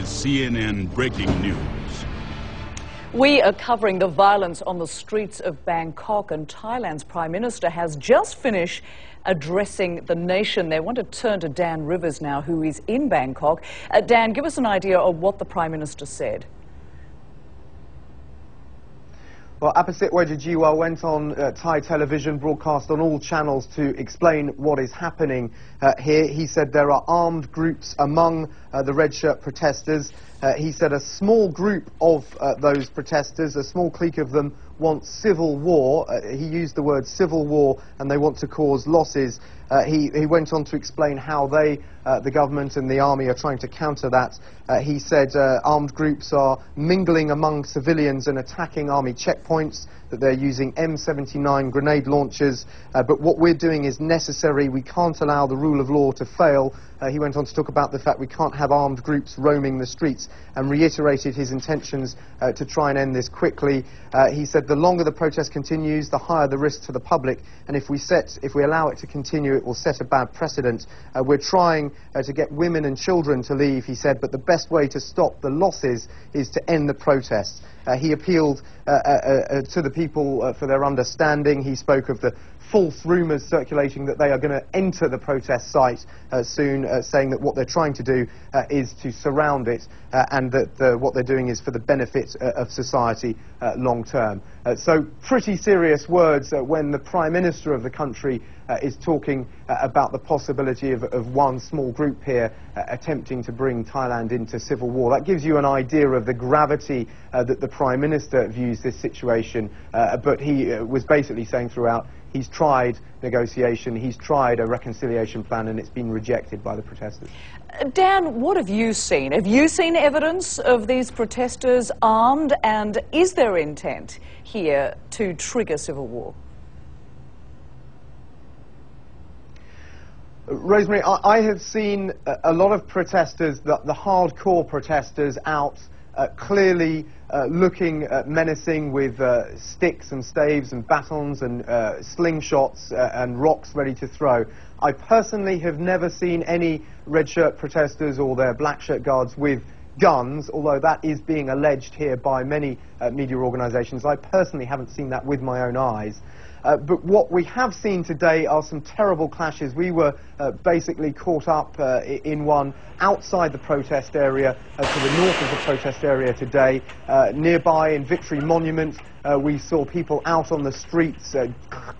is CNN Breaking News. We are covering the violence on the streets of Bangkok, and Thailand's Prime Minister has just finished addressing the nation. They want to turn to Dan Rivers now, who is in Bangkok. Dan, give us an idea of what the Prime Minister said. Well, Apasit Wejjijiwa went on Thai television, broadcast on all channels to explain what is happening here. He said there are armed groups among the red shirt protesters. He said a small group of those protesters, a small clique of them, want civil war. He used the word civil war, and they want to cause losses. He went on to explain how they, the government and the army, are trying to counter that. He said armed groups are mingling among civilians and attacking army checkpoints, that they're using M79 grenade launchers, but what we're doing is necessary. We can't allow the rule of law to fail. He went on to talk about the fact we can't have armed groups roaming the streets, and reiterated his intentions to try and end this quickly. He said the longer the protest continues, the higher the risk to the public, and if we allow it to continue, it will set a bad precedent. We're trying to get women and children to leave, he said, but the best way to stop the losses is to end the protests. He appealed to the people for their understanding. He spoke of the false rumours circulating that they are going to enter the protest site soon, saying that what they're trying to do is to surround it, and that what they're doing is for the benefit of society long term. So pretty serious words when the Prime Minister of the country is talking about the possibility of one small group here attempting to bring Thailand into civil war. That gives you an idea of the gravity that the Prime Minister views this situation, but he was basically saying throughout he's tried negotiation, he's tried a reconciliation plan, and it's been rejected by the protesters. Dan, what have you seen? Have you seen evidence of these protesters armed, and is there intent here to trigger civil war? Rosemary, I have seen a lot of protesters, the hardcore protesters, out clearly looking menacing with sticks and staves and batons and slingshots and rocks ready to throw. I personally have never seen any red shirt protesters or their black shirt guards with guns, although that is being alleged here by many media organisations. I personally haven't seen that with my own eyes. But what we have seen today are some terrible clashes. We were basically caught up in one outside the protest area, to the north of the protest area today. Nearby in Victory Monument, we saw people out on the streets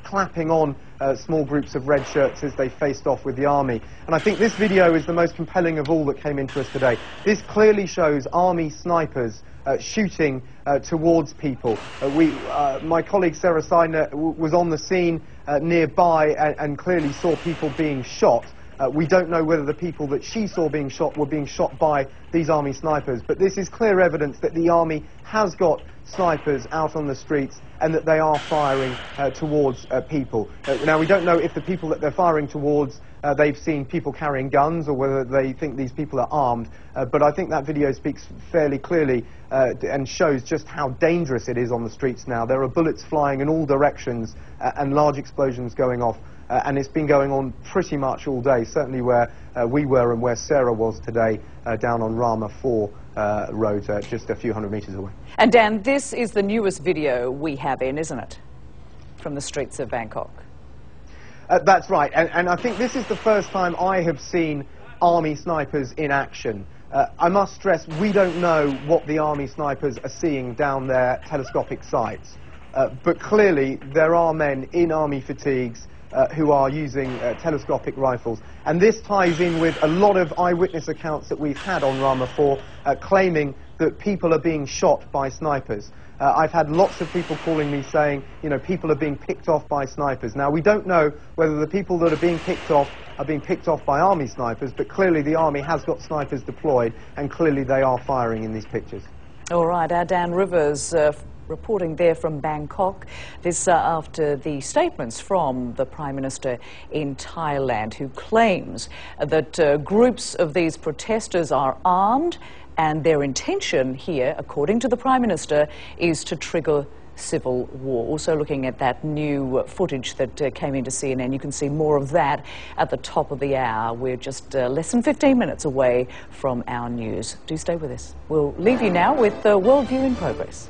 clapping on small groups of red shirts as they faced off with the army. And I think this video is the most compelling of all that came into us today. This clearly shows army snipers shooting towards people. My colleague Sarah Seidner was on the scene nearby and clearly saw people being shot. We don't know whether the people that she saw being shot were being shot by these army snipers, but this is clear evidence that the army has got snipers out on the streets and that they are firing towards people. Now, we don't know if the people that they're firing towards they've seen people carrying guns or whether they think these people are armed, but I think that video speaks fairly clearly and shows just how dangerous it is on the streets now. There are bullets flying in all directions and large explosions going off, and it's been going on pretty much all day, certainly where we were and where Sarah was today, down on Rama 4 Road, just a few hundred metres away. And Dan, this is the newest video we have in, isn't it, from the streets of Bangkok? That's right, and I think this is the first time I have seen army snipers in action. I must stress, we don't know what the army snipers are seeing down their telescopic sights, but clearly there are men in army fatigues who are using telescopic rifles, and this ties in with a lot of eyewitness accounts that we've had on Rama 4 claiming that people are being shot by snipers. I've had lots of people calling me saying, you know, people are being picked off by snipers. Now, we don't know whether the people that are being picked off by army snipers, but clearly the army has got snipers deployed, and clearly they are firing in these pictures. All right, our Dan Rivers reporting there from Bangkok. This after the statements from the Prime Minister in Thailand, who claims that groups of these protesters are armed, and their intention here, according to the Prime Minister, is to trigger civil war. Also looking at that new footage that came into CNN. You can see more of that at the top of the hour. We're just less than 15 minutes away from our news. Do stay with us. We'll leave you now with the Worldview in Progress.